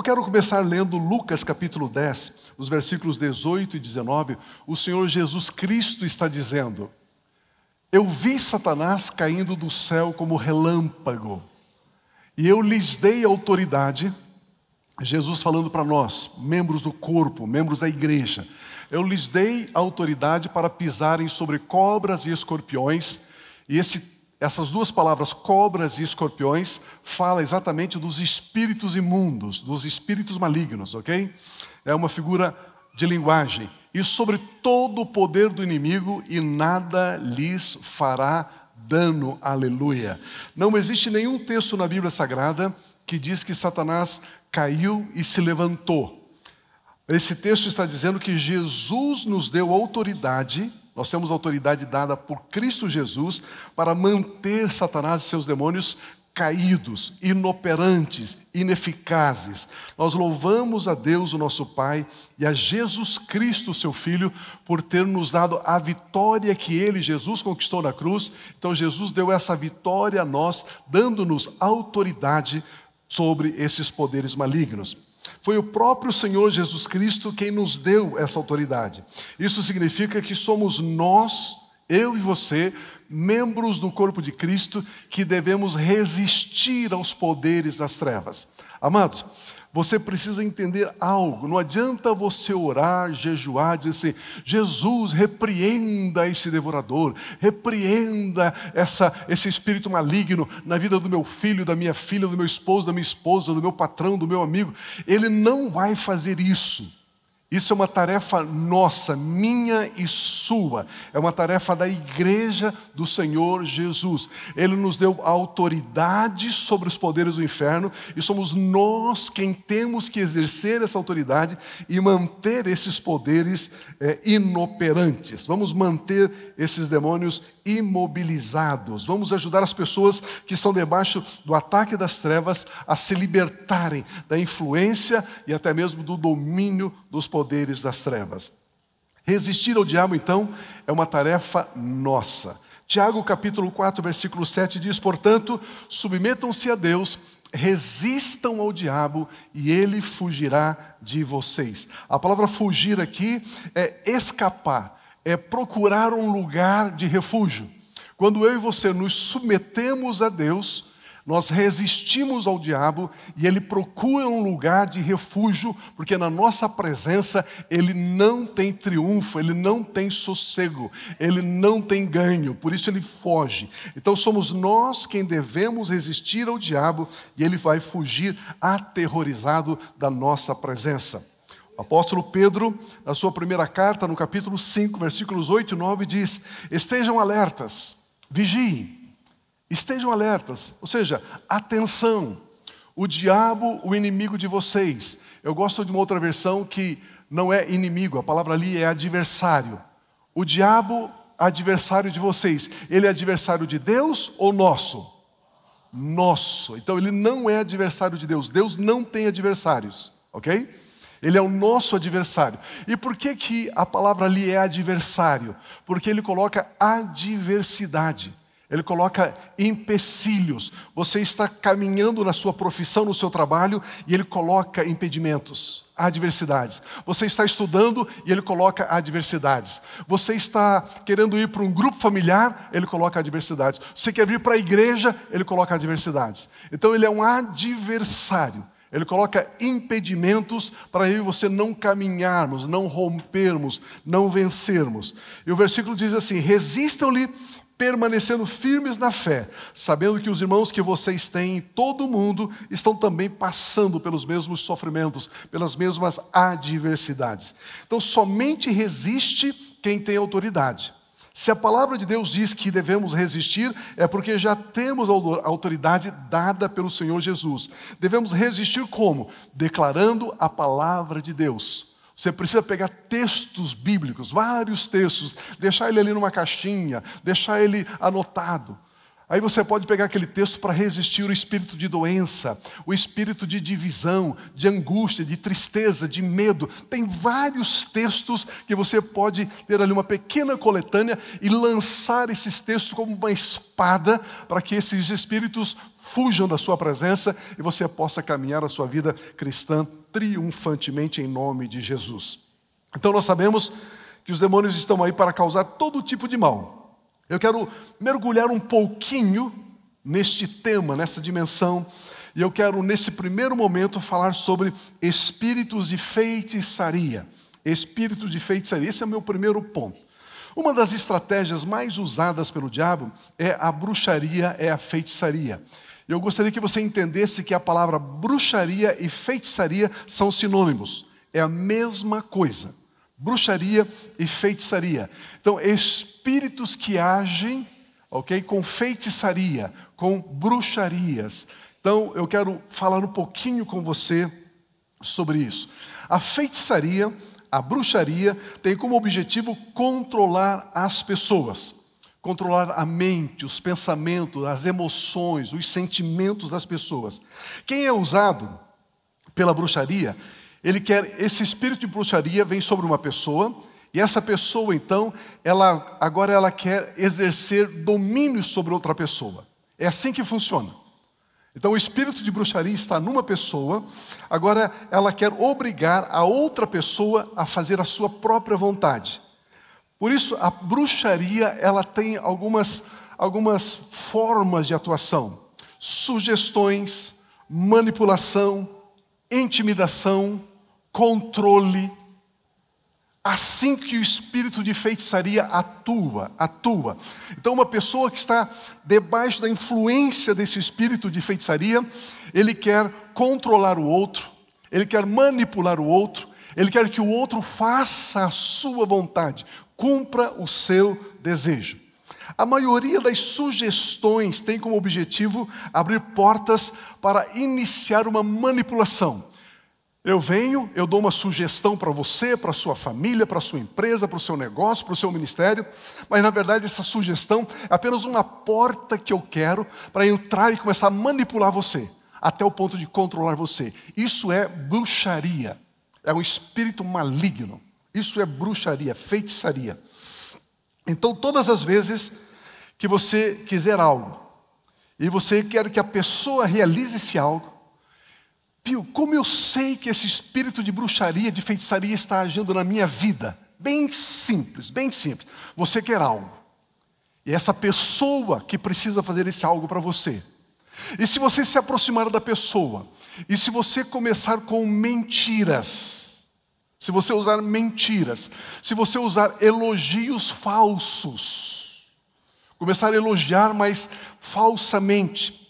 quero começar lendo Lucas capítulo 10, os versículos 18 e 19. O Senhor Jesus Cristo está dizendo: eu vi Satanás caindo do céu como relâmpago, e eu lhes dei autoridade. Jesus falando para nós, membros do corpo, membros da igreja: eu lhes dei autoridade para pisarem sobre cobras e escorpiões. E essas duas palavras, cobras e escorpiões, fala exatamente dos espíritos imundos, dos espíritos malignos, ok? É uma figura de linguagem. E sobre todo o poder do inimigo, e nada lhes fará dano, aleluia. Não existe nenhum texto na Bíblia Sagrada que diz que Satanás caiu e se levantou. Esse texto está dizendo que Jesus nos deu autoridade. Nós temos autoridade dada por Cristo Jesus para manter Satanás e seus demônios caídos, inoperantes, ineficazes. Nós louvamos a Deus, o nosso Pai, e a Jesus Cristo, seu Filho, por ter nos dado a vitória que Ele, Jesus, conquistou na cruz. Então Jesus deu essa vitória a nós, dando-nos autoridade sobre esses poderes malignos. Foi o próprio Senhor Jesus Cristo quem nos deu essa autoridade. Isso significa que somos nós, eu e você, membros do corpo de Cristo, que devemos resistir aos poderes das trevas. Amados, você precisa entender algo. Não adianta você orar, jejuar, dizer assim: Jesus, repreenda esse devorador, repreenda esse espírito maligno na vida do meu filho, da minha filha, do meu esposo, da minha esposa, do meu patrão, do meu amigo. Ele não vai fazer isso. Isso é uma tarefa nossa, minha e sua. É uma tarefa da igreja do Senhor Jesus. Ele nos deu autoridade sobre os poderes do inferno, e somos nós quem temos que exercer essa autoridade e manter esses poderes inoperantes. Vamos manter esses demônios imobilizados. Vamos ajudar as pessoas que estão debaixo do ataque das trevas a se libertarem da influência e até mesmo do domínio dos poderes das trevas. Resistir ao diabo, então, é uma tarefa nossa. Tiago capítulo 4, versículo 7 diz: portanto, submetam-se a Deus, resistam ao diabo e ele fugirá de vocês. A palavra fugir aqui é escapar, é procurar um lugar de refúgio. Quando eu e você nos submetemos a Deus, nós resistimos ao diabo e ele procura um lugar de refúgio, porque na nossa presença ele não tem triunfo, ele não tem sossego, ele não tem ganho, por isso ele foge. Então somos nós quem devemos resistir ao diabo e ele vai fugir aterrorizado da nossa presença. O apóstolo Pedro, na sua primeira carta, no capítulo 5, versículos 8 e 9, diz: estejam alertas, vigiem. Estejam alertas, ou seja, atenção. O diabo, o inimigo de vocês. Eu gosto de uma outra versão que não é inimigo, a palavra ali é adversário. O diabo, adversário de vocês. Ele é adversário de Deus ou nosso? Nosso. Então ele não é adversário de Deus. Deus não tem adversários, ok? Ele é o nosso adversário. E por que a palavra ali é adversário? Porque ele coloca adversidade. Ele coloca empecilhos. Você está caminhando na sua profissão, no seu trabalho, e ele coloca impedimentos, adversidades. Você está estudando e ele coloca adversidades. Você está querendo ir para um grupo familiar, ele coloca adversidades. Você quer vir para a igreja, ele coloca adversidades. Então ele é um adversário. Ele coloca impedimentos para eu e você não caminharmos, não rompermos, não vencermos. E o versículo diz assim: resistam-lhe, permanecendo firmes na fé, sabendo que os irmãos que vocês têm em todo o mundo estão também passando pelos mesmos sofrimentos, pelas mesmas adversidades. Então, somente resiste quem tem autoridade. Se a palavra de Deus diz que devemos resistir, é porque já temos a autoridade dada pelo Senhor Jesus. Devemos resistir como? Declarando a palavra de Deus. Você precisa pegar textos bíblicos, vários textos, deixar ele ali numa caixinha, deixar ele anotado. Aí você pode pegar aquele texto para resistir o espírito de doença, o espírito de divisão, de angústia, de tristeza, de medo. Tem vários textos que você pode ter ali uma pequena coletânea e lançar esses textos como uma espada para que esses espíritos fujam da sua presença e você possa caminhar a sua vida cristã triunfantemente em nome de Jesus. Então nós sabemos que os demônios estão aí para causar todo tipo de mal. Eu quero mergulhar um pouquinho neste tema, nessa dimensão, e eu quero nesse primeiro momento falar sobre espíritos de feitiçaria. Espíritos de feitiçaria, esse é o meu primeiro ponto. Uma das estratégias mais usadas pelo diabo é a bruxaria, é a feitiçaria. Eu gostaria que você entendesse que a palavra bruxaria e feitiçaria são sinônimos. É a mesma coisa. Bruxaria e feitiçaria. Então, espíritos que agem, com feitiçaria, com bruxarias. Então, eu quero falar um pouquinho com você sobre isso. A feitiçaria, a bruxaria, tem como objetivo controlar as pessoas. Controlar a mente, os pensamentos, as emoções, os sentimentos das pessoas. Quem é usado pela bruxaria, esse espírito de bruxaria vem sobre uma pessoa, e essa pessoa, então, agora ela quer exercer domínio sobre outra pessoa. É assim que funciona. Então, o espírito de bruxaria está numa pessoa, agora ela quer obrigar a outra pessoa a fazer a sua própria vontade. Por isso, a bruxaria, ela tem algumas formas de atuação. Sugestões, manipulação, intimidação, controle. Assim que o espírito de feitiçaria atua. Então, uma pessoa que está debaixo da influência desse espírito de feitiçaria, ele quer controlar o outro, ele quer manipular o outro, ele quer que o outro faça a sua vontade, cumpra o seu desejo. A maioria das sugestões tem como objetivo abrir portas para iniciar uma manipulação. Eu dou uma sugestão para você, para a sua família, para a sua empresa, para o seu negócio, para o seu ministério, mas na verdade essa sugestão é apenas uma porta que eu quero para entrar e começar a manipular você, até o ponto de controlar você. Isso é bruxaria, é um espírito maligno. Isso é bruxaria, feitiçaria. Então, todas as vezes que você quiser algo, e você quer que a pessoa realize esse algo, Pio, como eu sei que esse espírito de bruxaria, de feitiçaria está agindo na minha vida? Bem simples, bem simples. Você quer algo. E essa pessoa que precisa fazer esse algo para você. E se você se aproximar da pessoa, e se você começar com mentiras, se você usar mentiras, se você usar elogios falsos, começar a elogiar, mas falsamente,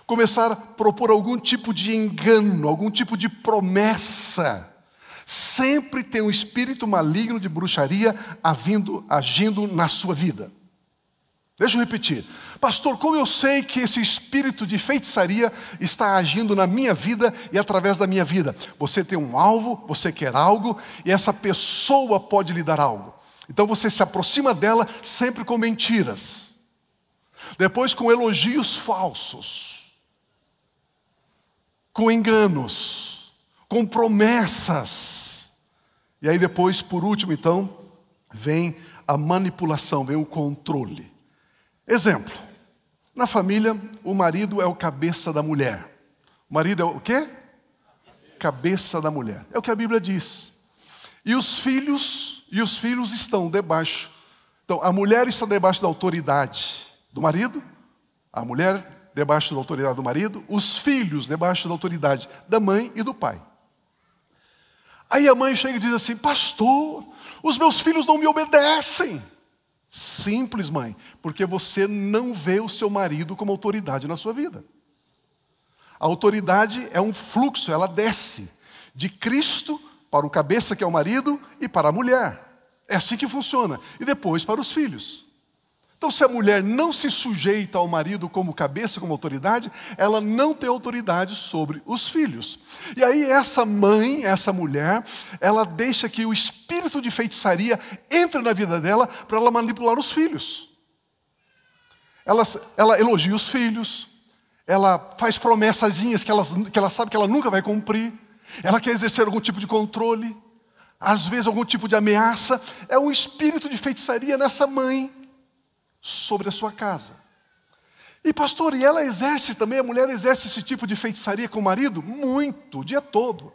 começar a propor algum tipo de engano, algum tipo de promessa, sempre tem um espírito maligno de bruxaria agindo na sua vida. Deixa eu repetir. Pastor, como eu sei que esse espírito de feitiçaria está agindo na minha vida e através da minha vida? Você tem um alvo, você quer algo, e essa pessoa pode lhe dar algo. Então você se aproxima dela sempre com mentiras. Depois com elogios falsos. Com enganos. Com promessas. E aí depois, por último, então, vem a manipulação, vem o controle. Exemplo, na família, o marido é o cabeça da mulher. O marido é o quê? Cabeça da mulher. É o que a Bíblia diz. E os filhos estão debaixo. Então, a mulher está debaixo da autoridade do marido, a mulher debaixo da autoridade do marido, os filhos debaixo da autoridade da mãe e do pai. Aí a mãe chega e diz assim: pastor, os meus filhos não me obedecem. Simples, mãe, porque você não vê o seu marido como autoridade na sua vida. A autoridade é um fluxo, ela desce de Cristo para o cabeça, que é o marido, e para a mulher. É assim que funciona. E depois para os filhos. Então, se a mulher não se sujeita ao marido como cabeça, como autoridade, ela não tem autoridade sobre os filhos. E aí essa mãe, essa mulher, ela deixa que o espírito de feitiçaria entre na vida dela para ela manipular os filhos. Ela elogia os filhos, ela faz promessazinhas que ela sabe que ela nunca vai cumprir, ela quer exercer algum tipo de controle, às vezes algum tipo de ameaça. É um espírito de feitiçaria nessa mãe sobre a sua casa. E pastor, a mulher exerce esse tipo de feitiçaria com o marido? Muito, o dia todo.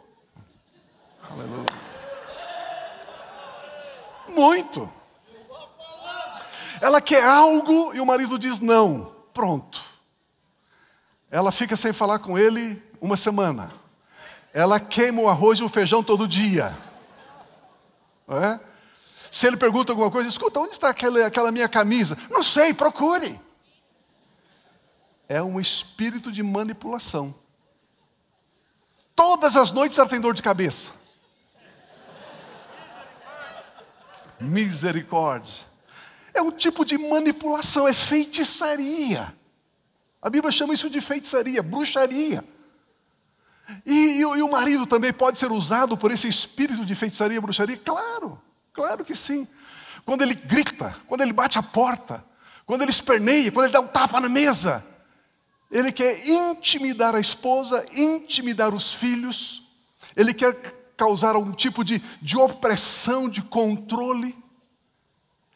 Aleluia. Muito. Ela quer algo e o marido diz não. Pronto. Ela fica sem falar com ele uma semana. Ela queima o arroz e o feijão todo dia. Não é? Se ele pergunta alguma coisa, escuta, onde está aquela minha camisa? Não sei, procure. É um espírito de manipulação. Todas as noites ela tem dor de cabeça. Misericórdia. É um tipo de manipulação, é feitiçaria. A Bíblia chama isso de feitiçaria, bruxaria. E o marido também pode ser usado por esse espírito de feitiçaria, bruxaria? Claro, claro que sim. Quando ele grita, quando ele bate a porta, quando ele esperneia, quando ele dá um tapa na mesa, ele quer intimidar a esposa, intimidar os filhos, ele quer causar algum tipo de opressão, de controle.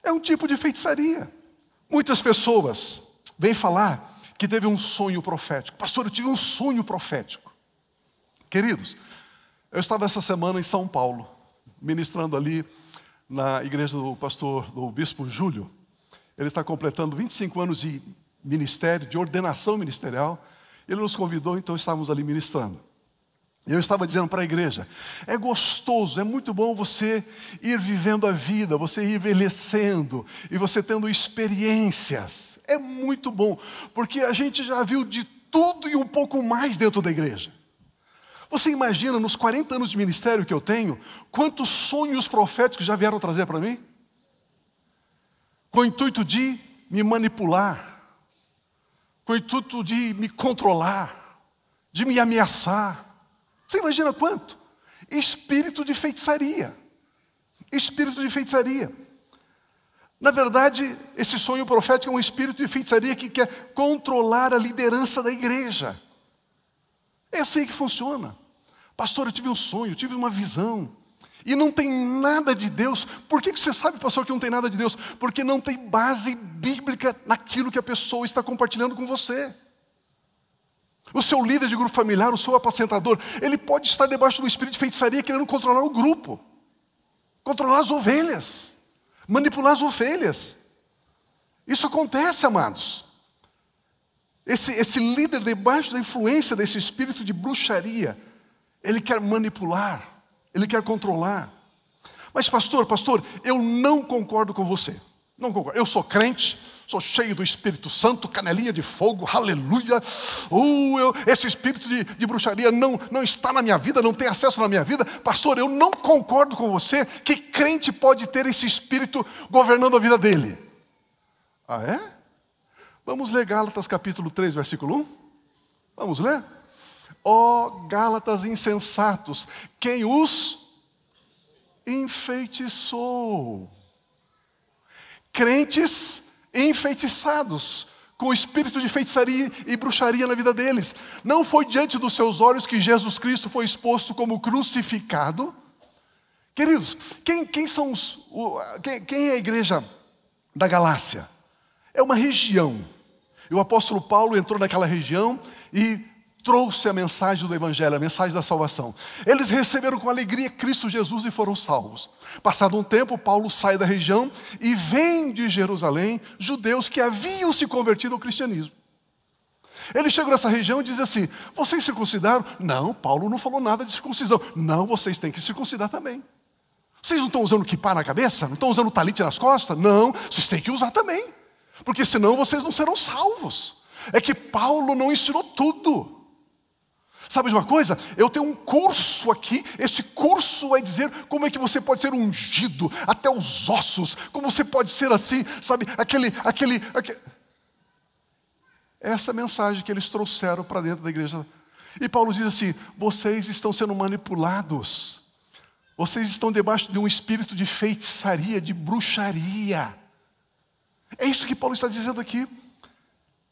É um tipo de feitiçaria. Muitas pessoas vêm falar que teve um sonho profético. Pastor, eu tive um sonho profético. Queridos, eu estava essa semana em São Paulo, ministrando ali na igreja do bispo Júlio. Ele está completando 25 anos de ministério, de ordenação ministerial. Ele nos convidou, então estávamos ali ministrando. E eu estava dizendo para a igreja, é gostoso, é muito bom você ir vivendo a vida, você ir envelhecendo, e você tendo experiências. É muito bom, porque a gente já viu de tudo e um pouco mais dentro da igreja. Você imagina, nos 40 anos de ministério que eu tenho, quantos sonhos proféticos já vieram trazer para mim? Com o intuito de me manipular, com o intuito de me controlar, de me ameaçar. Você imagina quanto? Espírito de feitiçaria. Espírito de feitiçaria. Na verdade, esse sonho profético é um espírito de feitiçaria que quer controlar a liderança da igreja. É assim que funciona. Pastor, eu tive um sonho, eu tive uma visão. E não tem nada de Deus. Por que você sabe, pastor, que não tem nada de Deus? Porque não tem base bíblica naquilo que a pessoa está compartilhando com você. O seu líder de grupo familiar, o seu apacentador, ele pode estar debaixo do espírito de feitiçaria querendo controlar o grupo. Controlar as ovelhas. Manipular as ovelhas. Isso acontece, amados. Esse líder debaixo da influência desse espírito de bruxaria, ele quer manipular, ele quer controlar. Mas pastor, eu não concordo com você. Não concordo. Eu sou crente, sou cheio do Espírito Santo, canelinha de fogo, aleluia. Esse espírito de bruxaria não está na minha vida, não tem acesso na minha vida. Pastor, eu não concordo com você que crente pode ter esse espírito governando a vida dele. Ah, é? Vamos ler Gálatas capítulo 3, versículo 1? Vamos ler? Ó Gálatas insensatos, quem os enfeitiçou? Crentes enfeitiçados, com o espírito de feitiçaria e bruxaria na vida deles. Não foi diante dos seus olhos que Jesus Cristo foi exposto como crucificado? Queridos, quem é a igreja da Galácia? É uma região. E o apóstolo Paulo entrou naquela região e trouxe a mensagem do Evangelho, a mensagem da salvação. Eles receberam com alegria Cristo Jesus e foram salvos. Passado um tempo, Paulo sai da região e vem de Jerusalém judeus que haviam se convertido ao cristianismo. Ele chegou nessa região e diz assim, vocês circuncidaram? Não, Paulo não falou nada de circuncisão. Não, vocês têm que circuncidar também. Vocês não estão usando kippá na cabeça? Não estão usando talite nas costas? Não, vocês têm que usar também. Porque senão vocês não serão salvos. É que Paulo não ensinou tudo. Sabe de uma coisa? Eu tenho um curso aqui, esse curso vai dizer como é que você pode ser ungido até os ossos, como você pode ser assim, sabe, aquele... Essa mensagem que eles trouxeram para dentro da igreja. E Paulo diz assim, vocês estão sendo manipulados, vocês estão debaixo de um espírito de feitiçaria, de bruxaria. É isso que Paulo está dizendo aqui.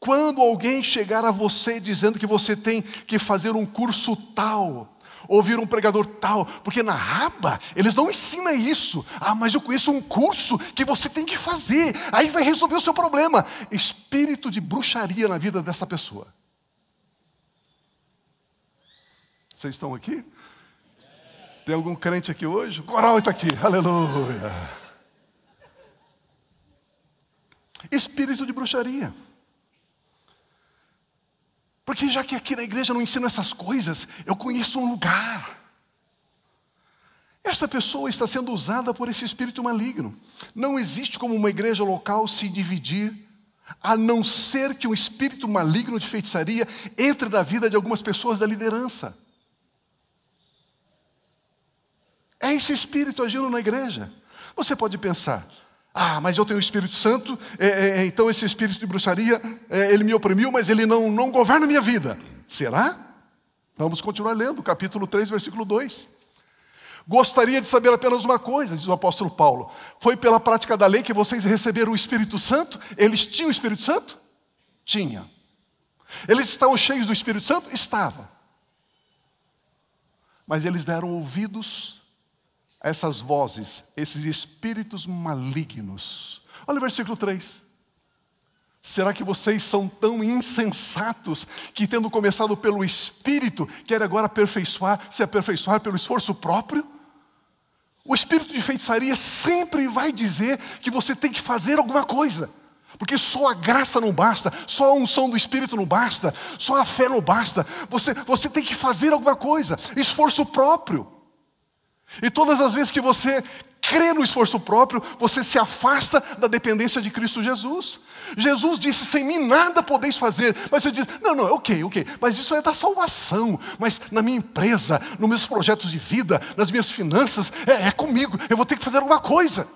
Quando alguém chegar a você dizendo que você tem que fazer um curso tal, ouvir um pregador tal, porque na aba eles não ensinam isso. Ah, mas eu conheço um curso que você tem que fazer, aí vai resolver o seu problema. Espírito de bruxaria na vida dessa pessoa. Vocês estão aqui? Tem algum crente aqui hoje? O coral está aqui, aleluia. Espírito de bruxaria. Porque já que aqui na igreja não ensino essas coisas, eu conheço um lugar. Esta pessoa está sendo usada por esse espírito maligno. Não existe como uma igreja local se dividir, a não ser que um espírito maligno de feitiçaria entre na vida de algumas pessoas da liderança. É esse espírito agindo na igreja. Você pode pensar, mas eu tenho o Espírito Santo, então esse espírito de bruxaria, ele me oprimiu, mas ele não governa a minha vida. Será? Vamos continuar lendo, capítulo 3, versículo 2. Gostaria de saber apenas uma coisa, diz o apóstolo Paulo. Foi pela prática da lei que vocês receberam o Espírito Santo? Eles tinham o Espírito Santo? Tinha. Eles estavam cheios do Espírito Santo? Estavam. Mas eles deram ouvidos a essas vozes, esses espíritos malignos. Olha o versículo 3. Será que vocês são tão insensatos que, tendo começado pelo Espírito, querem agora se aperfeiçoar pelo esforço próprio? O espírito de feitiçaria sempre vai dizer que você tem que fazer alguma coisa. Porque só a graça não basta, só a unção do Espírito não basta, só a fé não basta. Você tem que fazer alguma coisa, esforço próprio. E todas as vezes que você crê no esforço próprio, você se afasta da dependência de Cristo Jesus. Jesus disse, sem mim nada podeis fazer. Mas você diz, não, ok, mas isso é da salvação. Mas na minha empresa, nos meus projetos de vida, nas minhas finanças, é comigo, eu vou ter que fazer alguma coisa.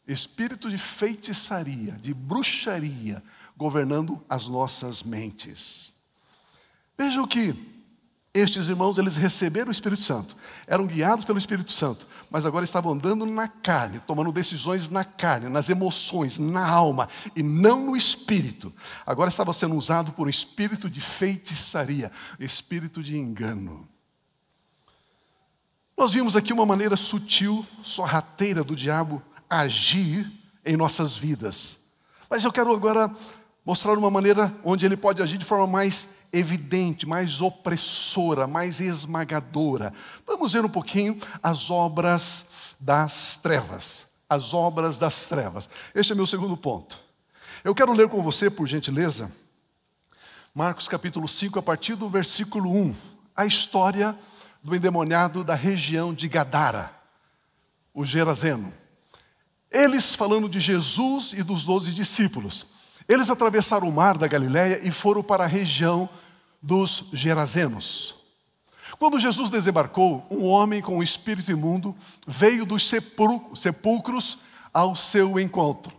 Espírito de feitiçaria, de bruxaria, governando as nossas mentes. Vejam que estes irmãos, eles receberam o Espírito Santo, eram guiados pelo Espírito Santo, mas agora estavam andando na carne, tomando decisões na carne, nas emoções, na alma, e não no Espírito. Agora estava sendo usado por um espírito de feitiçaria, espírito de engano. Nós vimos aqui uma maneira sutil, sorrateira do diabo agir em nossas vidas. Mas eu quero agora mostrar uma maneira onde ele pode agir de forma mais evidente, mais opressora, mais esmagadora. Vamos ver um pouquinho as obras das trevas. As obras das trevas. Este é meu segundo ponto. Eu quero ler com você, por gentileza, Marcos capítulo 5, a partir do versículo 1. A história do endemoniado da região de Gadara, o Gerazeno. Eles falando de Jesus e dos 12 discípulos. Eles atravessaram o mar da Galileia e foram para a região dos Gerazenos. Quando Jesus desembarcou, um homem com um espírito imundo veio dos sepulcros ao seu encontro.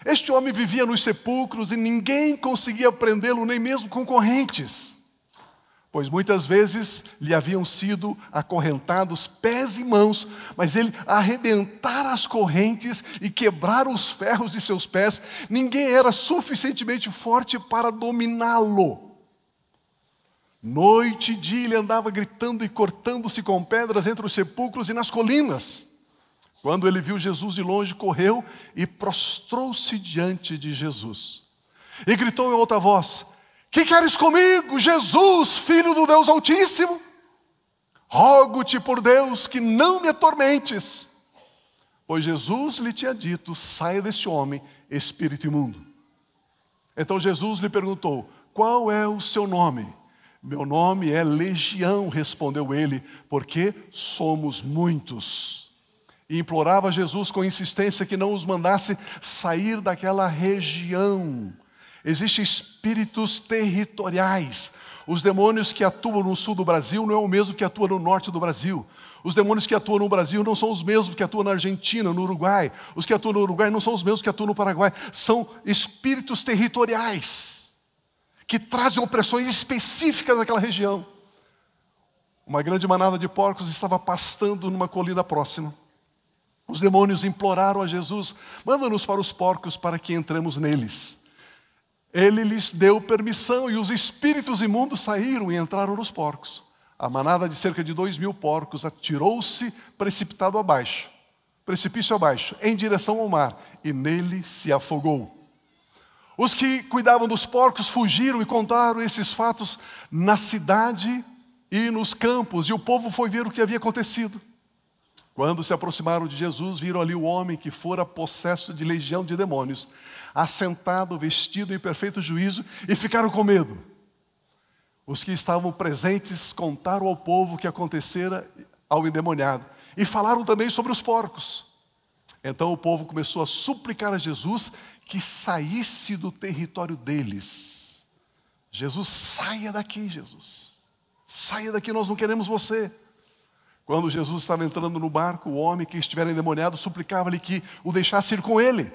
Este homem vivia nos sepulcros e ninguém conseguia prendê-lo, nem mesmo com correntes, pois muitas vezes lhe haviam sido acorrentados pés e mãos, mas ele arrebentara as correntes e quebrara os ferros de seus pés. Ninguém era suficientemente forte para dominá-lo. Noite e dia ele andava gritando e cortando-se com pedras entre os sepulcros e nas colinas. Quando ele viu Jesus de longe, correu e prostrou-se diante de Jesus. E gritou em alta voz: que queres comigo, Jesus, Filho do Deus Altíssimo? Rogo-te por Deus que não me atormentes. Pois Jesus lhe tinha dito: saia deste homem, espírito imundo. Então Jesus lhe perguntou: qual é o seu nome? Meu nome é Legião, respondeu ele, porque somos muitos. E implorava a Jesus com insistência que não os mandasse sair daquela região. Existem espíritos territoriais. Os demônios que atuam no sul do Brasil não é o mesmo que atua no norte do Brasil. Os demônios que atuam no Brasil não são os mesmos que atuam na Argentina, no Uruguai. Os que atuam no Uruguai não são os mesmos que atuam no Paraguai. São espíritos territoriais que trazem opressões específicas naquela região. Uma grande manada de porcos estava pastando numa colina próxima. Os demônios imploraram a Jesus: manda-nos para os porcos para que entremos neles. Ele lhes deu permissão e os espíritos imundos saíram e entraram nos porcos. A manada de cerca de 2.000 porcos atirou-se precipitado abaixo, precipício abaixo, em direção ao mar, e nele se afogou. Os que cuidavam dos porcos fugiram e contaram esses fatos na cidade e nos campos, e o povo foi ver o que havia acontecido. Quando se aproximaram de Jesus, viram ali o homem que fora possesso de legião de demônios, assentado, vestido em perfeito juízo, e ficaram com medo. Os que estavam presentes contaram ao povo o que acontecera ao endemoniado, e falaram também sobre os porcos. Então o povo começou a suplicar a Jesus que saísse do território deles. Jesus, saia daqui, Jesus. Saia daqui, nós não queremos você. Quando Jesus estava entrando no barco, o homem que estivera endemoniado suplicava-lhe que o deixasse ir com ele.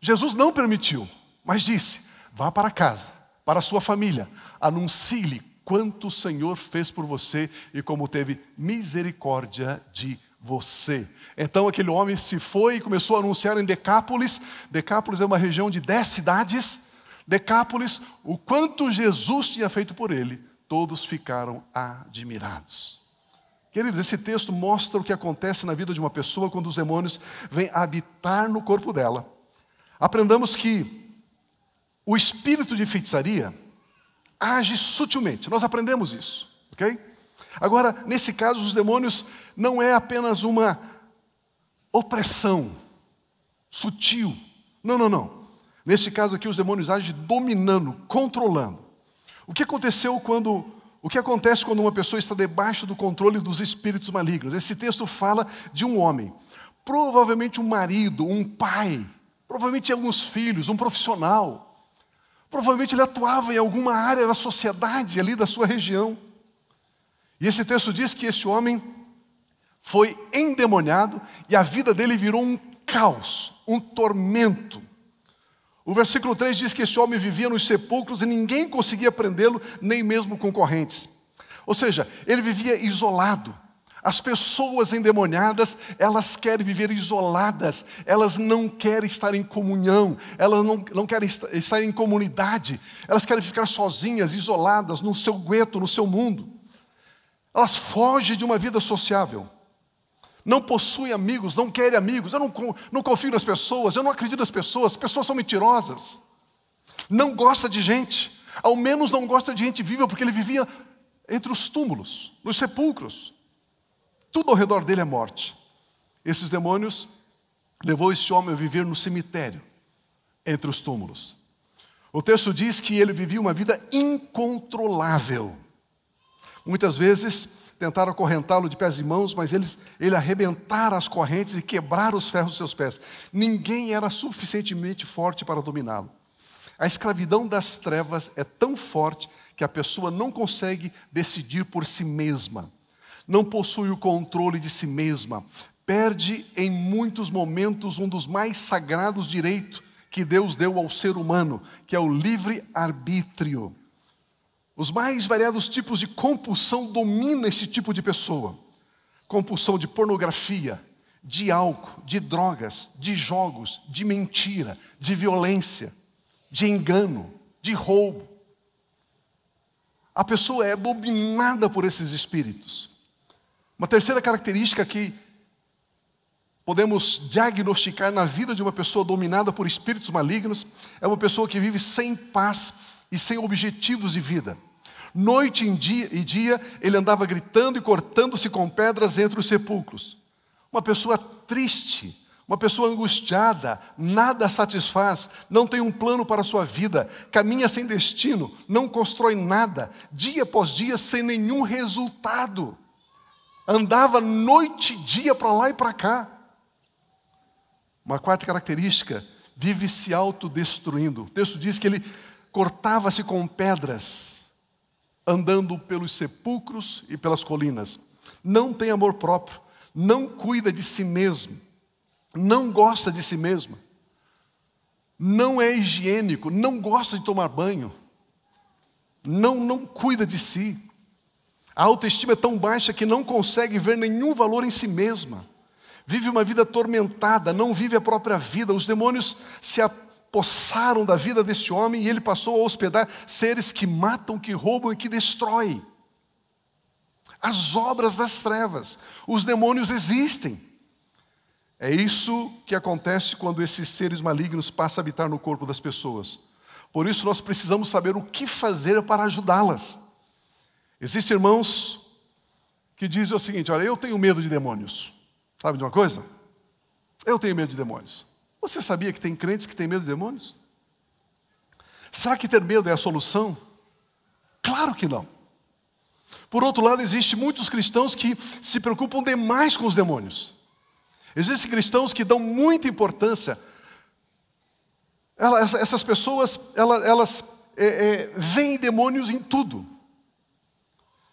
Jesus não permitiu, mas disse, vá para casa, para a sua família, anuncie-lhe quanto o Senhor fez por você e como teve misericórdia de você. Então aquele homem se foi e começou a anunciar em Decápolis. Decápolis é uma região de 10 cidades. Decápolis, o quanto Jesus tinha feito por ele. Todos ficaram admirados. Queridos, esse texto mostra o que acontece na vida de uma pessoa quando os demônios vêm habitar no corpo dela. Aprendamos que o espírito de feitiçaria age sutilmente. Nós aprendemos isso, ok? Agora, nesse caso, os demônios não é apenas uma opressão sutil. Não, não, não. Nesse caso aqui, os demônios agem dominando, controlando. O que acontece quando uma pessoa está debaixo do controle dos espíritos malignos? Esse texto fala de um homem, provavelmente um marido, um pai, provavelmente alguns filhos, um profissional. Provavelmente ele atuava em alguma área da sociedade ali da sua região. E esse texto diz que esse homem foi endemoniado e a vida dele virou um caos, um tormento. O versículo 3 diz que esse homem vivia nos sepulcros e ninguém conseguia prendê-lo, nem mesmo com correntes. Ou seja, ele vivia isolado. As pessoas endemoniadas, elas querem viver isoladas, elas não querem estar em comunhão, elas não querem estar em comunidade, elas querem ficar sozinhas, isoladas, no seu gueto, no seu mundo. Elas fogem de uma vida sociável. Não possuem amigos, não querem amigos. Eu não confio nas pessoas, eu não acredito nas pessoas. As pessoas são mentirosas. Não gosta de gente. Ao menos não gosta de gente viva, porque ele vivia entre os túmulos, nos sepulcros. Tudo ao redor dele é morte. Esses demônios levou esse homem a viver no cemitério, entre os túmulos. O texto diz que ele vivia uma vida incontrolável. Muitas vezes tentaram acorrentá-lo de pés e mãos, mas ele arrebentara as correntes e quebrara os ferros dos seus pés. Ninguém era suficientemente forte para dominá-lo. A escravidão das trevas é tão forte que a pessoa não consegue decidir por si mesma. Não possui o controle de si mesma. Perde em muitos momentos um dos mais sagrados direitos que Deus deu ao ser humano, que é o livre-arbítrio. Os mais variados tipos de compulsão dominam esse tipo de pessoa. Compulsão de pornografia, de álcool, de drogas, de jogos, de mentira, de violência, de engano, de roubo. A pessoa é dominada por esses espíritos. Uma terceira característica que podemos diagnosticar na vida de uma pessoa dominada por espíritos malignos é uma pessoa que vive sem paz e sem objetivos de vida. Noite e dia, ele andava gritando e cortando-se com pedras entre os sepulcros. Uma pessoa triste, uma pessoa angustiada, nada satisfaz, não tem um plano para a sua vida, caminha sem destino, não constrói nada, dia após dia sem nenhum resultado. Andava noite e dia para lá e para cá. Uma quarta característica, vive se autodestruindo. O texto diz que ele cortava-se com pedras, andando pelos sepulcros e pelas colinas. Não tem amor próprio, não cuida de si mesmo, não gosta de si mesmo, não é higiênico, não gosta de tomar banho, não cuida de si. A autoestima é tão baixa que não consegue ver nenhum valor em si mesma. Vive uma vida atormentada, não vive a própria vida. Os demônios se apossaram da vida desse homem e ele passou a hospedar seres que matam, que roubam e que destroem. As obras das trevas. Os demônios existem. É isso que acontece quando esses seres malignos passam a habitar no corpo das pessoas. Por isso nós precisamos saber o que fazer para ajudá-las. Existem irmãos que dizem o seguinte: olha, eu tenho medo de demônios. Sabe de uma coisa? Eu tenho medo de demônios. Você sabia que tem crentes que têm medo de demônios? Será que ter medo é a solução? Claro que não. Por outro lado, existem muitos cristãos que se preocupam demais com os demônios. Existem cristãos que dão muita importância. Essas pessoas, elas veem demônios em tudo.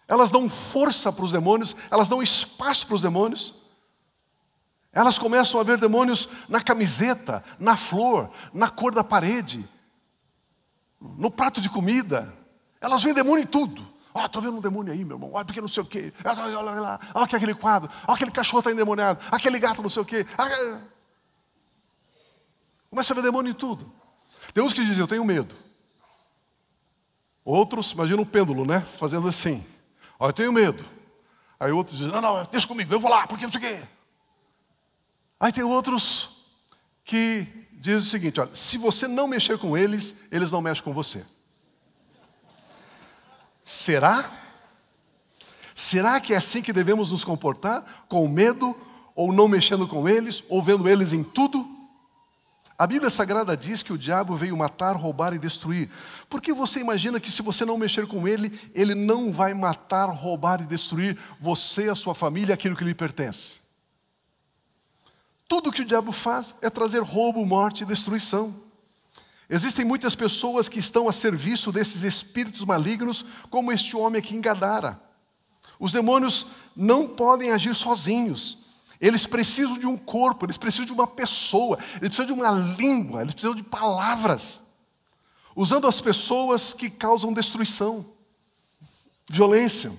Elas dão força para os demônios, elas dão espaço para os demônios. Elas começam a ver demônios na camiseta, na flor, na cor da parede, no prato de comida. Elas veem demônio em tudo. Ó, estou vendo um demônio aí, meu irmão. Olha, porque não sei o quê. Olha lá, olha aquele quadro. Olha aquele cachorro está endemoniado. Aquele gato não sei o quê. Começa a ver demônio em tudo. Tem uns que dizem, eu tenho medo. Outros, imagina um pêndulo, né? Fazendo assim. Olha, eu tenho medo. Aí outros dizem, não, deixa comigo, eu vou lá, porque não sei o quê. Aí tem outros que dizem o seguinte, olha, se você não mexer com eles, eles não mexem com você. Será? Será que é assim que devemos nos comportar? Com medo, ou não mexendo com eles, ou vendo eles em tudo? A Bíblia Sagrada diz que o diabo veio matar, roubar e destruir. Por que você imagina que se você não mexer com ele, ele não vai matar, roubar e destruir você, a sua família, aquilo que lhe pertence? Tudo que o diabo faz é trazer roubo, morte e destruição. Existem muitas pessoas que estão a serviço desses espíritos malignos, como este homem aqui em Gadara. Os demônios não podem agir sozinhos. Eles precisam de um corpo, eles precisam de uma pessoa, eles precisam de uma língua, eles precisam de palavras. Usando as pessoas que causam destruição, violência,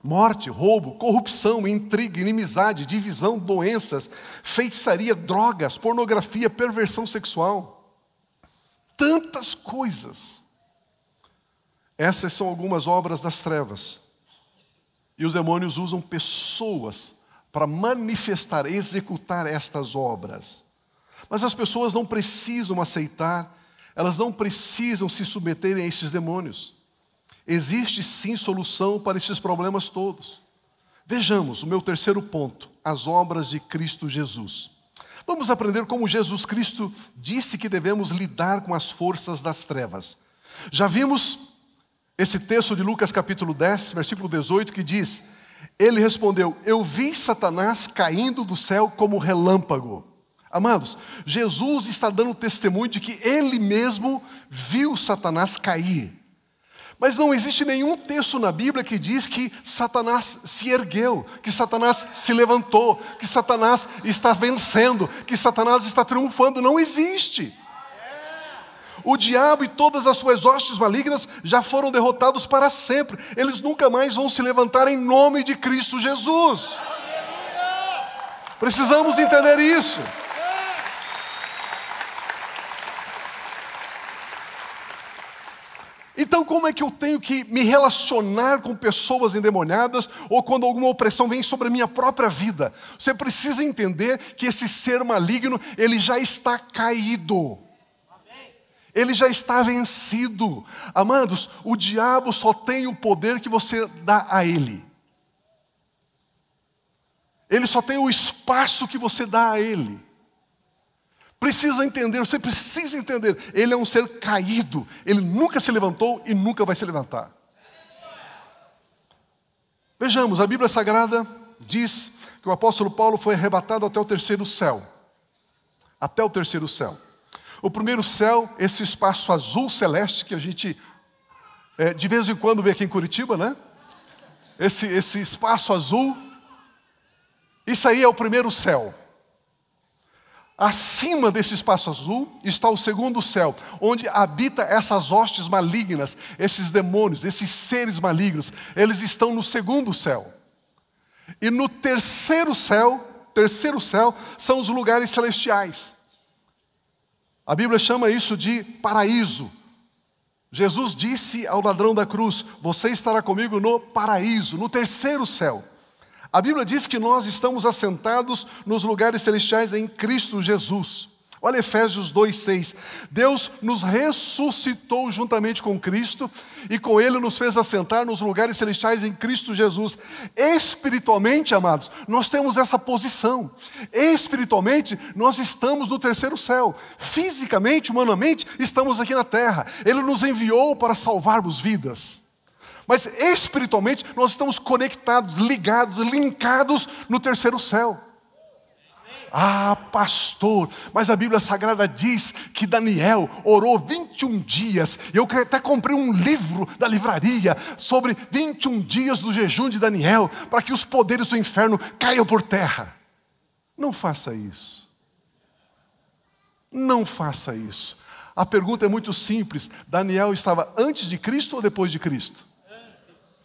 morte, roubo, corrupção, intriga, inimizade, divisão, doenças, feitiçaria, drogas, pornografia, perversão sexual. Tantas coisas. Essas são algumas obras das trevas. E os demônios usam pessoas para manifestar, executar estas obras. Mas as pessoas não precisam aceitar, elas não precisam se submeterem a esses demônios. Existe sim solução para esses problemas todos. Vejamos o meu terceiro ponto, as obras de Cristo Jesus. Vamos aprender como Jesus Cristo disse que devemos lidar com as forças das trevas. Já vimos esse texto de Lucas capítulo 10, versículo 18, que diz: ele respondeu, eu vi Satanás caindo do céu como relâmpago. Amados, Jesus está dando testemunho de que ele mesmo viu Satanás cair. Mas não existe nenhum texto na Bíblia que diz que Satanás se ergueu, que Satanás se levantou, que Satanás está vencendo, que Satanás está triunfando. Não existe. O diabo e todas as suas hostes malignas já foram derrotados para sempre. Eles nunca mais vão se levantar em nome de Cristo Jesus. Precisamos entender isso. Então, como é que eu tenho que me relacionar com pessoas endemoniadas ou quando alguma opressão vem sobre a minha própria vida? Você precisa entender que esse ser maligno, ele já está caído. Ele já está vencido. Amados, o diabo só tem o poder que você dá a ele. Ele só tem o espaço que você dá a ele. Precisa entender, você precisa entender. Ele é um ser caído. Ele nunca se levantou e nunca vai se levantar. Vejamos, a Bíblia Sagrada diz que o apóstolo Paulo foi arrebatado até o terceiro céu. Até o terceiro céu. O primeiro céu, esse espaço azul celeste que a gente de vez em quando vê aqui em Curitiba, né? Esse espaço azul, isso aí é o primeiro céu. Acima desse espaço azul está o segundo céu, onde habita essas hostes malignas, esses demônios, esses seres malignos. Eles estão no segundo céu. E no terceiro céu são os lugares celestiais. A Bíblia chama isso de paraíso. Jesus disse ao ladrão da cruz, você estará comigo no paraíso, no terceiro céu. A Bíblia diz que nós estamos assentados nos lugares celestiais em Cristo Jesus. Olha Efésios 2:6. Deus nos ressuscitou juntamente com Cristo e com Ele nos fez assentar nos lugares celestiais em Cristo Jesus. Espiritualmente, amados, nós temos essa posição. Espiritualmente, nós estamos no terceiro céu. Fisicamente, humanamente, estamos aqui na terra. Ele nos enviou para salvarmos vidas. Mas espiritualmente, nós estamos conectados, ligados, linkados no terceiro céu. Ah, pastor, mas a Bíblia Sagrada diz que Daniel orou 21 dias. Eu até comprei um livro da livraria sobre 21 dias do jejum de Daniel, para que os poderes do inferno caiam por terra. Não faça isso. Não faça isso. A pergunta é muito simples. Daniel estava antes de Cristo ou depois de Cristo?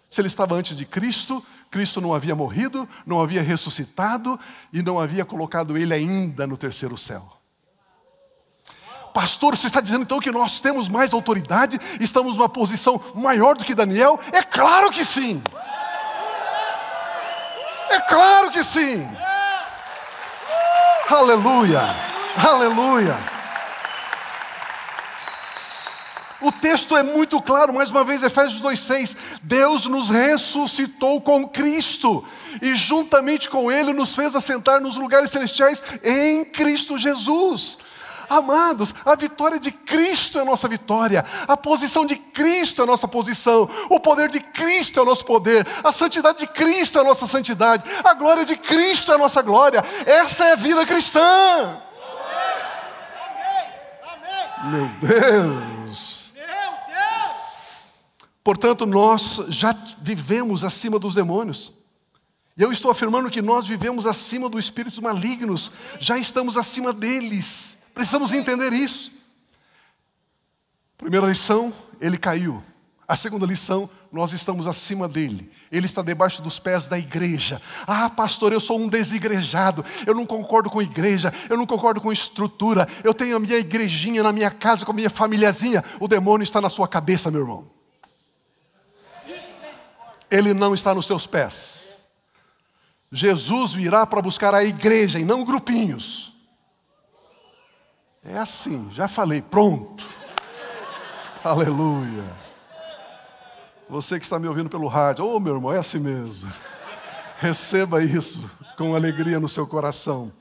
Se ele estava antes de Cristo, Cristo não havia morrido, não havia ressuscitado e não havia colocado ele ainda no terceiro céu. Pastor, você está dizendo então que nós temos mais autoridade, estamos numa posição maior do que Daniel? É claro que sim! É claro que sim! Aleluia! Aleluia! O texto é muito claro, mais uma vez, Efésios 2:6. Deus nos ressuscitou com Cristo e juntamente com Ele nos fez assentar nos lugares celestiais em Cristo Jesus. Amados, a vitória de Cristo é a nossa vitória, a posição de Cristo é a nossa posição, o poder de Cristo é o nosso poder, a santidade de Cristo é a nossa santidade, a glória de Cristo é a nossa glória. Esta é a vida cristã. Meu Deus! Portanto, nós já vivemos acima dos demônios. E eu estou afirmando que nós vivemos acima dos espíritos malignos. Já estamos acima deles. Precisamos entender isso. Primeira lição, ele caiu. A segunda lição, nós estamos acima dele. Ele está debaixo dos pés da igreja. Ah, pastor, eu sou um desigrejado. Eu não concordo com igreja. Eu não concordo com estrutura. Eu tenho a minha igrejinha na minha casa com a minha famíliazinha. O demônio está na sua cabeça, meu irmão. Ele não está nos seus pés. Jesus virá para buscar a igreja e não grupinhos. É assim, já falei, pronto. Aleluia. Você que está me ouvindo pelo rádio, ô meu irmão, é assim mesmo. Receba isso com alegria no seu coração.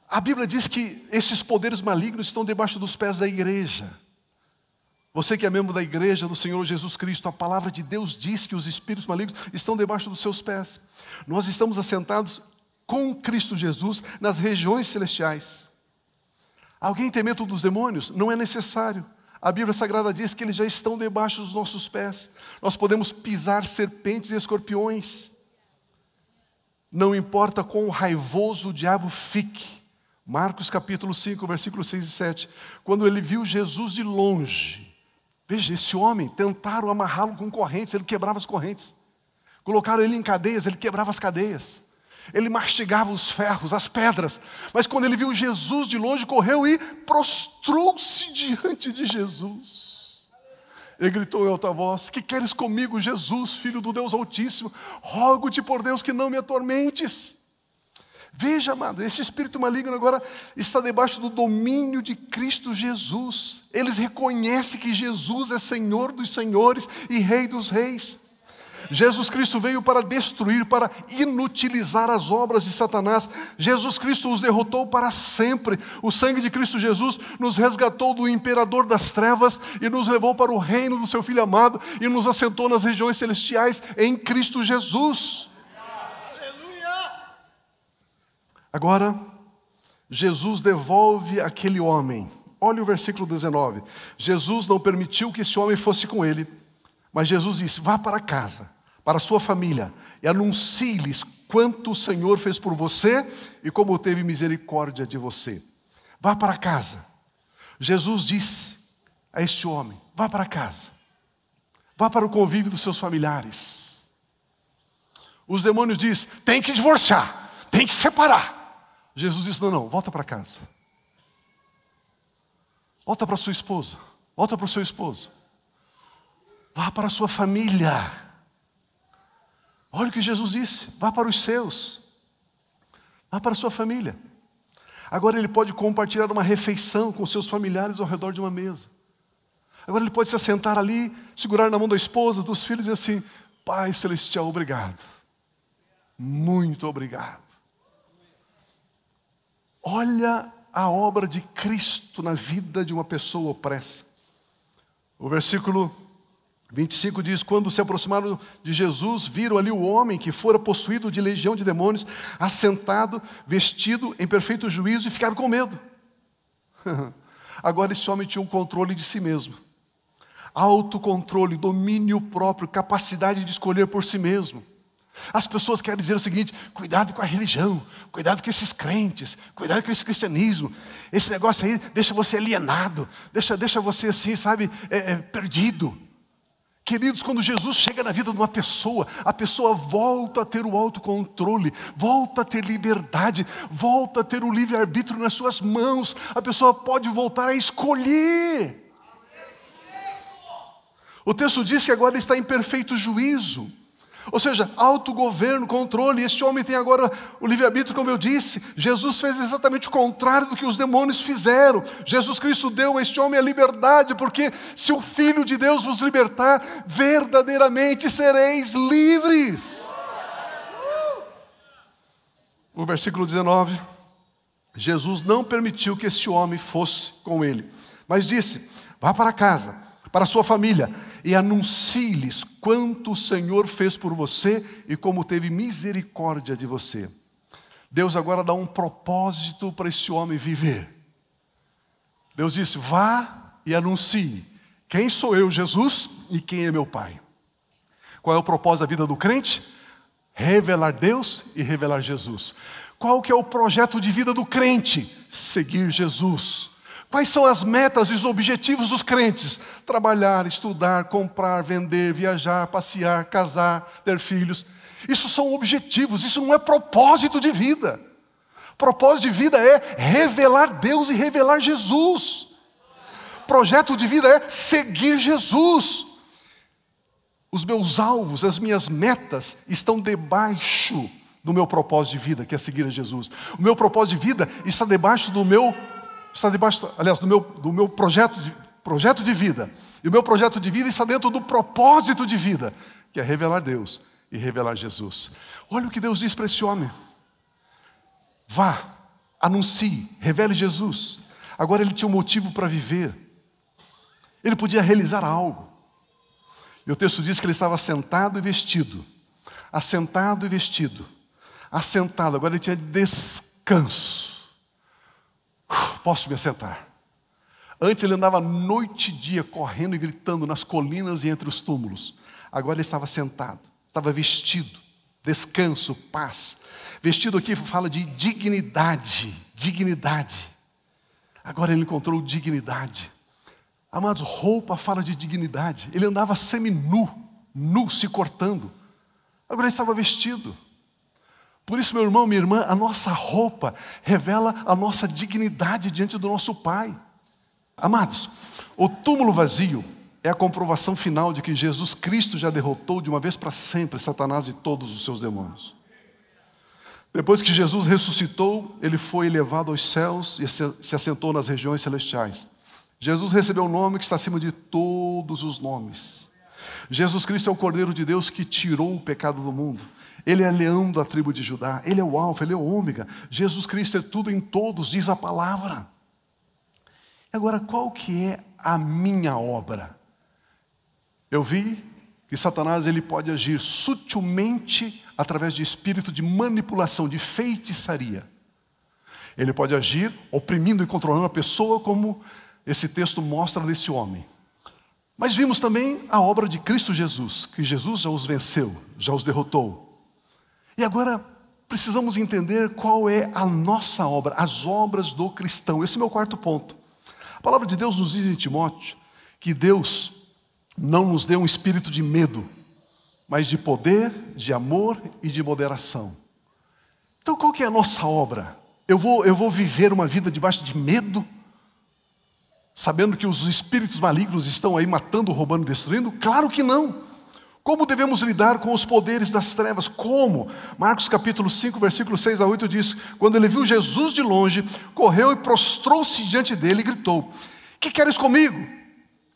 A Bíblia diz que esses poderes malignos estão debaixo dos pés da igreja. Você que é membro da igreja do Senhor Jesus Cristo, a palavra de Deus diz que os espíritos malignos estão debaixo dos seus pés. Nós estamos assentados com Cristo Jesus nas regiões celestiais. Alguém tem medo dos demônios? Não é necessário. A Bíblia Sagrada diz que eles já estão debaixo dos nossos pés. Nós podemos pisar serpentes e escorpiões. Não importa quão raivoso o diabo fique. Marcos capítulo 5, versículos 6 e 7. Quando ele viu Jesus de longe, veja, esse homem, tentaram amarrá-lo com correntes, ele quebrava as correntes. Colocaram ele em cadeias, ele quebrava as cadeias. Ele mastigava os ferros, as pedras. Mas quando ele viu Jesus de longe, correu e prostrou-se diante de Jesus. Ele gritou em alta voz: que queres comigo, Jesus, Filho do Deus Altíssimo? Rogo-te por Deus que não me atormentes. Veja, amado, esse espírito maligno agora está debaixo do domínio de Cristo Jesus. Eles reconhecem que Jesus é Senhor dos senhores e Rei dos reis. Jesus Cristo veio para destruir, para inutilizar as obras de Satanás. Jesus Cristo os derrotou para sempre. O sangue de Cristo Jesus nos resgatou do imperador das trevas e nos levou para o reino do seu Filho amado e nos assentou nas regiões celestiais em Cristo Jesus. Agora, Jesus devolve aquele homem. Olha o versículo 19. Jesus não permitiu que esse homem fosse com ele, mas Jesus disse: vá para casa, para a sua família, e anuncie-lhes quanto o Senhor fez por você e como teve misericórdia de você. Vá para casa. Jesus disse a este homem: vá para casa. Vá para o convívio dos seus familiares. Os demônios dizem: tem que divorciar, tem que separar. Jesus disse: não, volta para casa. Volta para sua esposa, volta para o seu esposo. Vá para a sua família. Olha o que Jesus disse: vá para os seus. Vá para a sua família. Agora ele pode compartilhar uma refeição com seus familiares ao redor de uma mesa. Agora ele pode se assentar ali, segurar na mão da esposa, dos filhos e dizer assim: Pai Celestial, obrigado. Muito obrigado. Olha a obra de Cristo na vida de uma pessoa opressa. O versículo 25 diz: quando se aproximaram de Jesus, viram ali o homem que fora possuído de legião de demônios, assentado, vestido em perfeito juízo, e ficaram com medo. Agora esse homem tinha um controle de si mesmo. Autocontrole, domínio próprio, capacidade de escolher por si mesmo. As pessoas querem dizer o seguinte: cuidado com a religião, cuidado com esses crentes, cuidado com esse cristianismo. Esse negócio aí deixa você alienado, deixa você assim, sabe, perdido. Queridos, quando Jesus chega na vida de uma pessoa, a pessoa volta a ter o autocontrole, volta a ter liberdade, volta a ter o livre-arbítrio nas suas mãos. A pessoa pode voltar a escolher. O texto diz que agora ele está em perfeito juízo. Ou seja, autogoverno, controle. Este homem tem agora o livre-arbítrio, como eu disse. Jesus fez exatamente o contrário do que os demônios fizeram. Jesus Cristo deu a este homem a liberdade, porque se o Filho de Deus vos libertar, verdadeiramente sereis livres. O versículo 19, Jesus não permitiu que este homem fosse com ele, mas disse: vá para casa, para a sua família, e anuncie-lhes quanto o Senhor fez por você e como teve misericórdia de você. Deus agora dá um propósito para esse homem viver. Deus disse: vá e anuncie quem sou eu, Jesus, e quem é meu Pai. Qual é o propósito da vida do crente? Revelar Deus e revelar Jesus. Qual que é o projeto de vida do crente? Seguir Jesus. Quais são as metas e os objetivos dos crentes? Trabalhar, estudar, comprar, vender, viajar, passear, casar, ter filhos. Isso são objetivos, isso não é propósito de vida. Propósito de vida é revelar Deus e revelar Jesus. Projeto de vida é seguir Jesus. Os meus alvos, as minhas metas estão debaixo do meu propósito de vida, que é seguir a Jesus. O meu propósito de vida está debaixo do meu projeto de vida. E o meu projeto de vida está dentro do propósito de vida, que é revelar Deus e revelar Jesus. Olha o que Deus diz para esse homem: vá, anuncie, revele Jesus. Agora ele tinha um motivo para viver. Ele podia realizar algo. E o texto diz que ele estava sentado e vestido. Assentado e vestido. Assentado, agora ele tinha descanso. Posso me assentar. Antes ele andava noite e dia correndo e gritando nas colinas e entre os túmulos. Agora ele estava sentado, estava vestido, descanso, paz. Vestido aqui fala de dignidade, dignidade. Agora ele encontrou dignidade. Amados, roupa fala de dignidade. Ele andava semi-nu, nu, se cortando. Agora ele estava vestido. Por isso, meu irmão, minha irmã, a nossa roupa revela a nossa dignidade diante do nosso Pai. Amados, o túmulo vazio é a comprovação final de que Jesus Cristo já derrotou de uma vez para sempre Satanás e todos os seus demônios. Depois que Jesus ressuscitou, ele foi elevado aos céus e se assentou nas regiões celestiais. Jesus recebeu o nome que está acima de todos os nomes. Jesus Cristo é o Cordeiro de Deus que tirou o pecado do mundo. Ele é leão da tribo de Judá. Ele é o alfa, ele é o ômega. Jesus Cristo é tudo em todos, diz a palavra. Agora, qual que é a minha obra? Eu vi que Satanás ele pode agir sutilmente através de espírito de manipulação, de feitiçaria. Ele pode agir oprimindo e controlando a pessoa, como esse texto mostra desse homem. Mas vimos também a obra de Cristo Jesus, que Jesus já os venceu, já os derrotou. E agora precisamos entender qual é a nossa obra, as obras do cristão. Esse é o meu quarto ponto. A palavra de Deus nos diz em Timóteo que Deus não nos deu um espírito de medo, mas de poder, de amor e de moderação. Então qual que é a nossa obra? Eu vou viver uma vida debaixo de medo, sabendo que os espíritos malignos estão aí matando, roubando, destruindo? Claro que não. Como devemos lidar com os poderes das trevas? Como? Marcos capítulo 5, versículo 6 a 8 diz: quando ele viu Jesus de longe, correu e prostrou-se diante dele e gritou: que queres comigo?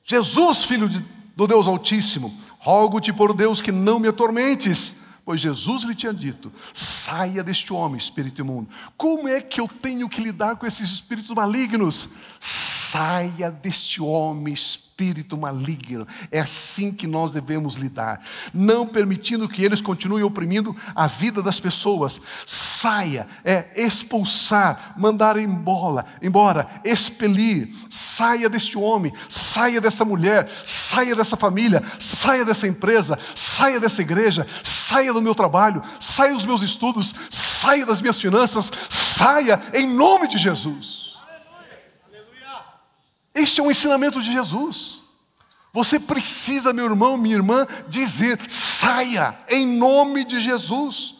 Jesus, filho do Deus Altíssimo, rogo-te por Deus que não me atormentes. Pois Jesus lhe tinha dito: saia deste homem, espírito imundo. Como é que eu tenho que lidar com esses espíritos malignos? Saia deste homem, espírito maligno. É assim que nós devemos lidar, não permitindo que eles continuem oprimindo a vida das pessoas. Saia, expulsar, mandar embora, expelir. Saia deste homem, saia dessa mulher, saia dessa família, saia dessa empresa, saia dessa igreja, saia do meu trabalho, saia dos meus estudos, saia das minhas finanças, saia em nome de Jesus. Este é um ensinamento de Jesus. Você precisa, meu irmão, minha irmã, dizer: saia em nome de Jesus.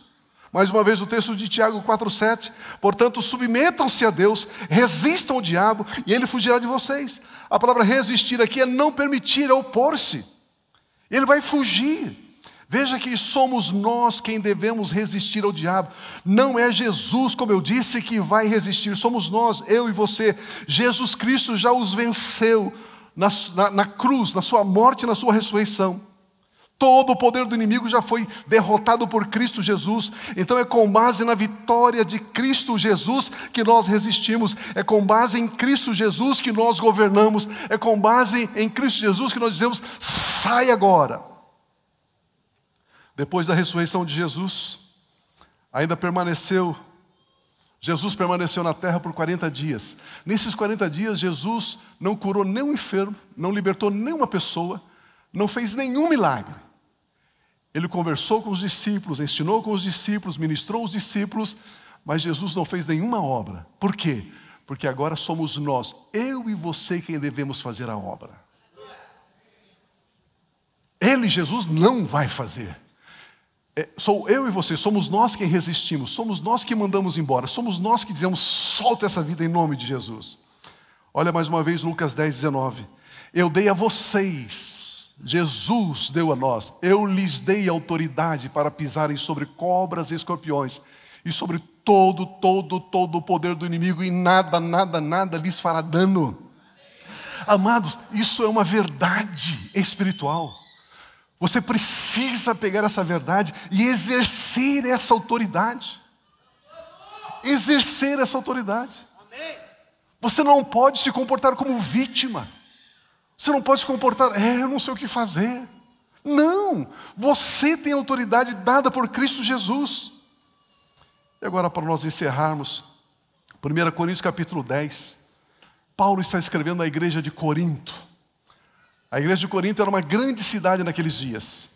Mais uma vez o texto de Tiago 4,7. Portanto, submetam-se a Deus, resistam ao diabo e ele fugirá de vocês. A palavra resistir aqui é não permitir, é opor-se. Ele vai fugir. Veja que somos nós quem devemos resistir ao diabo. Não é Jesus, como eu disse, que vai resistir. Somos nós, eu e você. Jesus Cristo já os venceu na cruz, na sua morte e na sua ressurreição. Todo o poder do inimigo já foi derrotado por Cristo Jesus. Então é com base na vitória de Cristo Jesus que nós resistimos. É com base em Cristo Jesus que nós governamos. É com base em Cristo Jesus que nós dizemos: sai agora. Depois da ressurreição de Jesus, Jesus permaneceu na terra por 40 dias. Nesses 40 dias, Jesus não curou nenhum enfermo, não libertou nenhuma pessoa, não fez nenhum milagre. Ele conversou com os discípulos, ensinou com os discípulos, ministrou os discípulos, mas Jesus não fez nenhuma obra. Por quê? Porque agora somos nós, eu e você, quem devemos fazer a obra. Ele, Jesus, não vai fazer. Sou eu e você, somos nós quem resistimos, somos nós que mandamos embora, somos nós que dizemos: solta essa vida em nome de Jesus. Olha mais uma vez Lucas 10, 19. Eu dei a vocês, Jesus deu a nós, eu lhes dei autoridade para pisarem sobre cobras e escorpiões e sobre todo o poder do inimigo, e nada lhes fará dano. Amados, isso é uma verdade espiritual. Você precisa pegar essa verdade e exercer essa autoridade. Exercer essa autoridade. Você não pode se comportar como vítima. Você não pode se comportar: eu não sei o que fazer. Não! Você tem autoridade dada por Cristo Jesus. E agora, para nós encerrarmos, 1 Coríntios capítulo 10. Paulo está escrevendo à igreja de Corinto. A igreja de Corinto era uma grande cidade naqueles dias.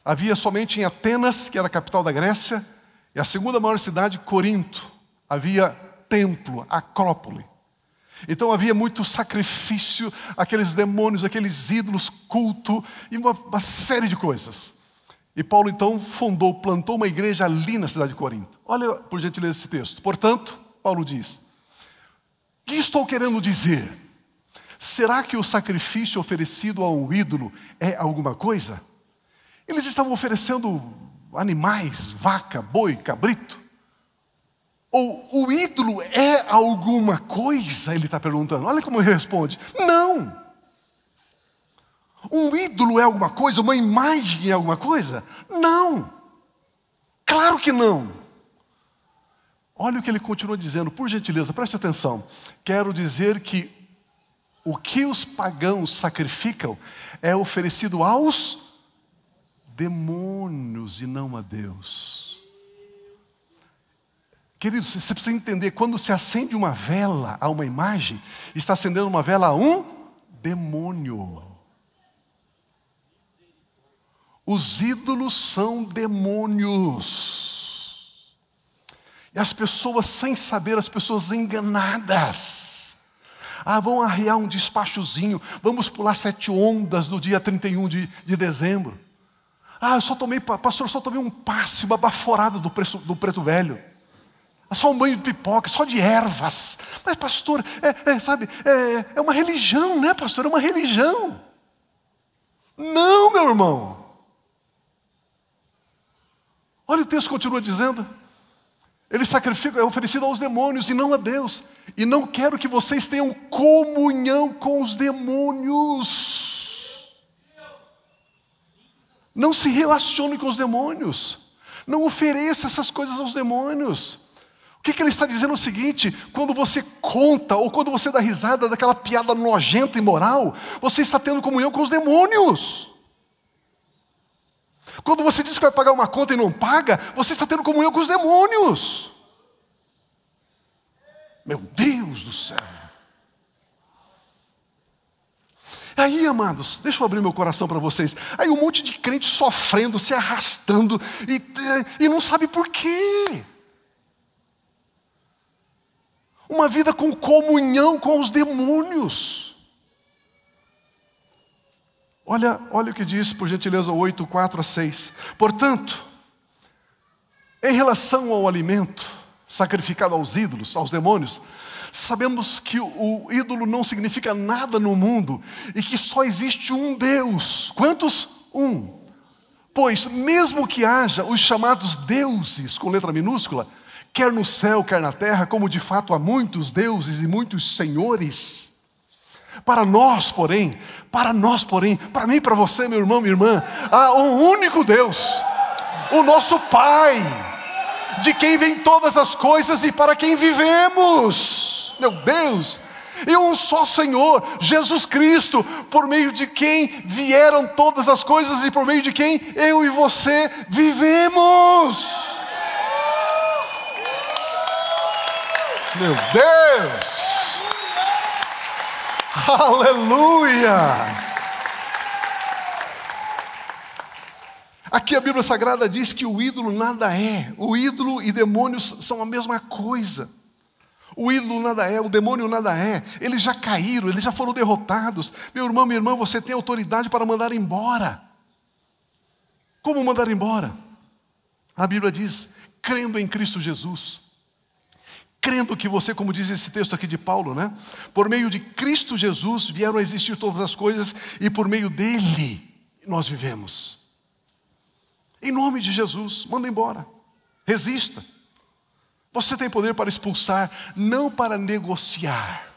Havia somente em Atenas, que era a capital da Grécia, e a segunda maior cidade, Corinto. Havia templo, acrópole. Então havia muito sacrifício, aqueles demônios, aqueles ídolos, culto e uma série de coisas. E Paulo então plantou uma igreja ali na cidade de Corinto. Olha por gentileza esse texto. Portanto, Paulo diz: o que estou querendo dizer? Será que o sacrifício oferecido a um ídolo é alguma coisa? Eles estavam oferecendo animais, vaca, boi, cabrito. Ou o ídolo é alguma coisa? Ele está perguntando. Olha como ele responde: não. Um ídolo é alguma coisa? Uma imagem é alguma coisa? Não. Claro que não. Olha o que ele continua dizendo, por gentileza, preste atenção. Quero dizer que o que os pagãos sacrificam é oferecido aos demônios e não a Deus. Queridos, você precisa entender, quando se acende uma vela a uma imagem, está acendendo uma vela a um demônio. Os ídolos são demônios. E as pessoas, sem saber, as pessoas enganadas. Vão arriar um despachozinho, vamos pular 7 ondas no dia 31 de dezembro. Pastor, eu só tomei um passe, uma baforada do preto velho. Só um banho de pipoca, só de ervas. Mas pastor, é uma religião, né pastor? É uma religião. Não, meu irmão. Olha, o texto continua dizendo, ele sacrifica, é oferecido aos demônios e não a Deus. E não quero que vocês tenham comunhão com os demônios. Não se relacione com os demônios. Não ofereça essas coisas aos demônios. O que ele está dizendo é o seguinte: quando você conta ou quando você dá risada daquela piada nojenta e imoral, você está tendo comunhão com os demônios. Quando você diz que vai pagar uma conta e não paga, você está tendo comunhão com os demônios. Meu Deus do céu. Aí, amados, deixa eu abrir meu coração para vocês. Aí um monte de crente sofrendo, se arrastando e não sabe por quê. Uma vida com comunhão com os demônios. Olha o que diz, por gentileza, 8, 4 a 6. Portanto, em relação ao alimento sacrificado aos ídolos, aos demônios, sabemos que o ídolo não significa nada no mundo e que só existe um Deus. Quantos? Um. Pois mesmo que haja os chamados deuses, com letra minúscula, quer no céu, quer na terra, como de fato há muitos deuses e muitos senhores, para nós, porém, para mim e para você, meu irmão, minha irmã, há um único Deus, o nosso Pai, de quem vêm todas as coisas e para quem vivemos, meu Deus, e um só Senhor, Jesus Cristo, por meio de quem vieram todas as coisas e por meio de quem eu e você vivemos. Meu Deus! Aleluia! Aqui a Bíblia Sagrada diz que o ídolo nada é. O ídolo e demônios são a mesma coisa. O ídolo nada é, o demônio nada é. Eles já caíram, eles já foram derrotados. Meu irmão, minha irmã, você tem autoridade para mandar embora. Como mandar embora? A Bíblia diz, crendo em Cristo Jesus. Crendo que você, como diz esse texto aqui de Paulo, né? Por meio de Cristo Jesus vieram a existir todas as coisas e por meio dele nós vivemos. Em nome de Jesus, manda embora. Resista. Você tem poder para expulsar, não para negociar.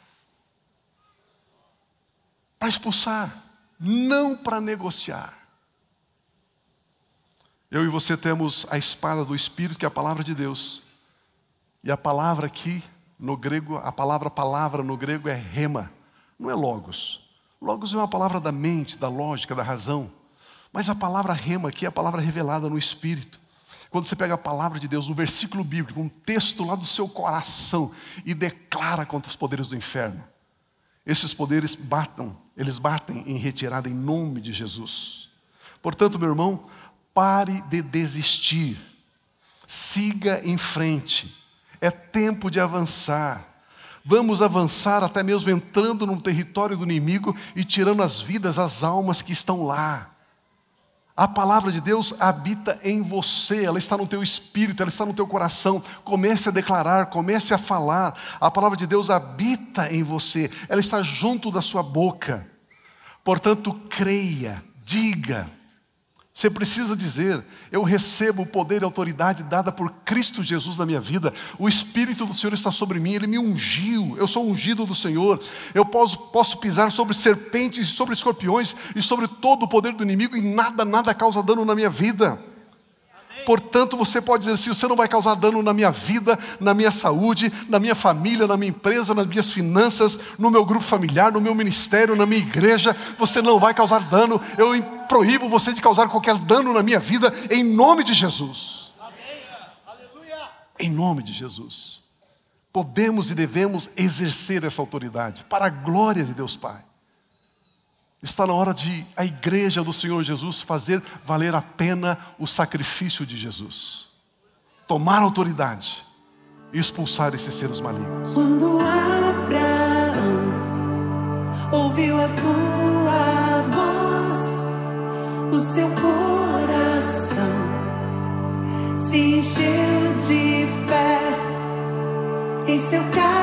Para expulsar, não para negociar. Eu e você temos a espada do Espírito, que é a palavra de Deus. E a palavra aqui, no grego, a palavra no grego é rema, não é logos. Logos é uma palavra da mente, da lógica, da razão. Mas a palavra rema aqui é a palavra revelada no Espírito. Quando você pega a palavra de Deus, um versículo bíblico, um texto lá do seu coração e declara contra os poderes do inferno. Esses poderes eles batem em retirada em nome de Jesus. Portanto, meu irmão, pare de desistir. Siga em frente. É tempo de avançar. Vamos avançar até mesmo entrando no território do inimigo e tirando as vidas, as almas que estão lá. A palavra de Deus habita em você, ela está no teu espírito, ela está no teu coração. Comece a declarar, comece a falar. A palavra de Deus habita em você, ela está junto da sua boca. Portanto, creia, diga. Você precisa dizer, eu recebo o poder e a autoridade dada por Cristo Jesus na minha vida. O Espírito do Senhor está sobre mim, Ele me ungiu, eu sou ungido do Senhor. Eu posso pisar sobre serpentes, sobre escorpiões e sobre todo o poder do inimigo e nada causa dano na minha vida. Portanto, você pode dizer assim, você não vai causar dano na minha vida, na minha saúde, na minha família, na minha empresa, nas minhas finanças, no meu grupo familiar, no meu ministério, na minha igreja. Você não vai causar dano. Eu proíbo você de causar qualquer dano na minha vida, em nome de Jesus. Em nome de Jesus. Podemos e devemos exercer essa autoridade, para a glória de Deus Pai. Está na hora de a igreja do Senhor Jesus fazer valer a pena o sacrifício de Jesus. Tomar autoridade e expulsar esses seres malignos. Quando Abraão ouviu a tua voz, o seu coração se encheu de fé em seu caminho.